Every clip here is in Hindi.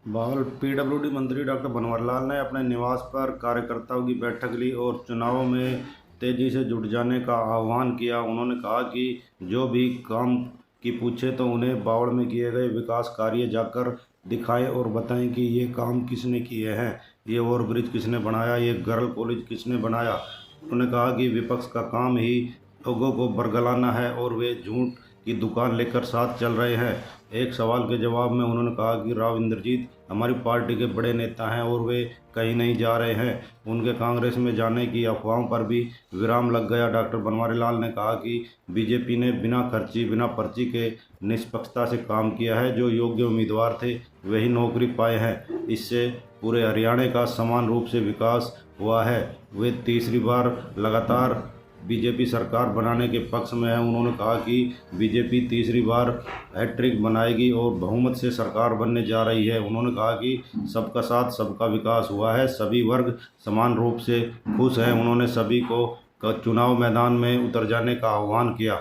बावल पीडब्ल्यूडी मंत्री डॉक्टर बनवारीलाल ने अपने निवास पर कार्यकर्ताओं की बैठक ली और चुनाव में तेजी से जुट जाने का आह्वान किया। उन्होंने कहा कि जो भी काम की पूछे तो उन्हें बावल में किए गए विकास कार्य जाकर दिखाएं और बताएं कि ये काम किसने किए हैं, ये ओवरब्रिज किसने बनाया, ये गर्ल कॉलेज किसने बनाया। उन्होंने कहा कि विपक्ष का काम ही लोगों को बरगलाना है और वे झूठ की दुकान लेकर साथ चल रहे हैं। एक सवाल के जवाब में उन्होंने कहा कि राव इंद्रजीत हमारी पार्टी के बड़े नेता हैं और वे कहीं नहीं जा रहे हैं। उनके कांग्रेस में जाने की अफवाहों पर भी विराम लग गया। डॉक्टर बनवारीलाल ने कहा कि बीजेपी ने बिना खर्ची बिना पर्ची के निष्पक्षता से काम किया है। जो योग्य उम्मीदवार थे वही नौकरी पाए हैं। इससे पूरे हरियाणा का समान रूप से विकास हुआ है। वे तीसरी बार लगातार बीजेपी सरकार बनाने के पक्ष में है। उन्होंने कहा कि बीजेपी तीसरी बार हैट्रिक बनाएगी और बहुमत से सरकार बनने जा रही है। उन्होंने कहा कि सबका साथ सबका विकास हुआ है, सभी वर्ग समान रूप से खुश हैं। उन्होंने सभी को चुनाव मैदान में उतर जाने का आह्वान किया।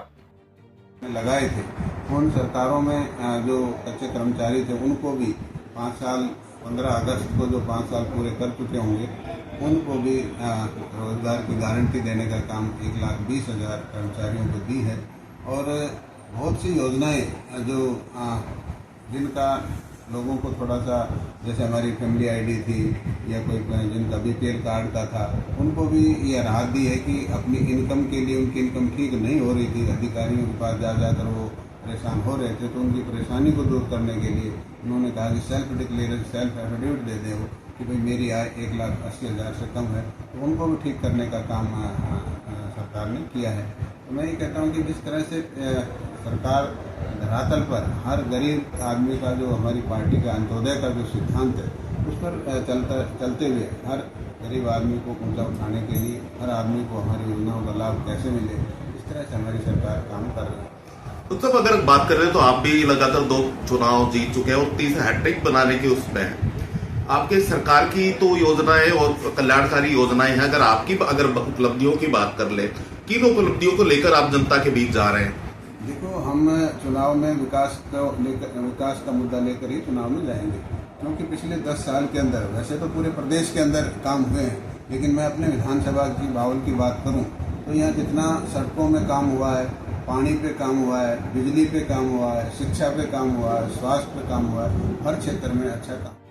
लगाए थे उन सरकारों में जो कच्चे कर्मचारी थे उनको भी 5 साल 15 अगस्त को जो 5 साल पूरे कर चुके होंगे उनको भी रोजगार की गारंटी देने का काम 1,20,000 कर्मचारियों को दी है। और बहुत सी योजनाएं जो जिनका लोगों को थोड़ा सा, जैसे हमारी फैमिली आईडी थी या कोई जिनका बीपीएल कार्ड का था, उनको भी ये राहत दी है कि अपनी इनकम के लिए उनकी इनकम ठीक नहीं हो रही थी, अधिकारियों के पास जा जाकर वो परेशान हो रहे थे, तो उनकी परेशानी को दूर करने के लिए उन्होंने कहा कि सेल्फ एफिडेविट दे दे वो कि भाई मेरी आय 1,80,000 से कम है, तो उनको भी ठीक करने का काम सरकार ने किया है। तो मैं ये कहता हूँ कि जिस तरह से सरकार धरातल पर हर गरीब आदमी का, जो हमारी पार्टी का अंत्योदय का जो सिद्धांत है, उस पर चलते हुए हर गरीब आदमी को ऊँचा उठाने के लिए, हर आदमी को हमारी योजनाओं का लाभ कैसे मिले, इस तरह से हमारी सरकार काम कर रही है। तो सब अगर बात कर रहे हैं तो आप भी लगातार 2 चुनाव जीत चुके हैं और तीसरा हैट्रिक बनाने की उसमें है। आपके सरकार की तो योजनाएं और कल्याणकारी योजनाएं हैं, अगर उपलब्धियों की बात कर ले, किन उपलब्धियों को लेकर आप जनता के बीच जा रहे हैं? देखो, हम चुनाव में विकास का मुद्दा लेकर ही चुनाव में जाएंगे, क्योंकि पिछले 10 साल के अंदर वैसे तो पूरे प्रदेश के अंदर काम हुए हैं, लेकिन मैं अपने विधानसभा की बावल की बात करूं तो यहाँ जितना सड़कों में काम हुआ है, पानी पे काम हुआ है, बिजली पे काम हुआ है, शिक्षा पे काम हुआ है, स्वास्थ्य पे काम हुआ है, हर क्षेत्र में अच्छा काम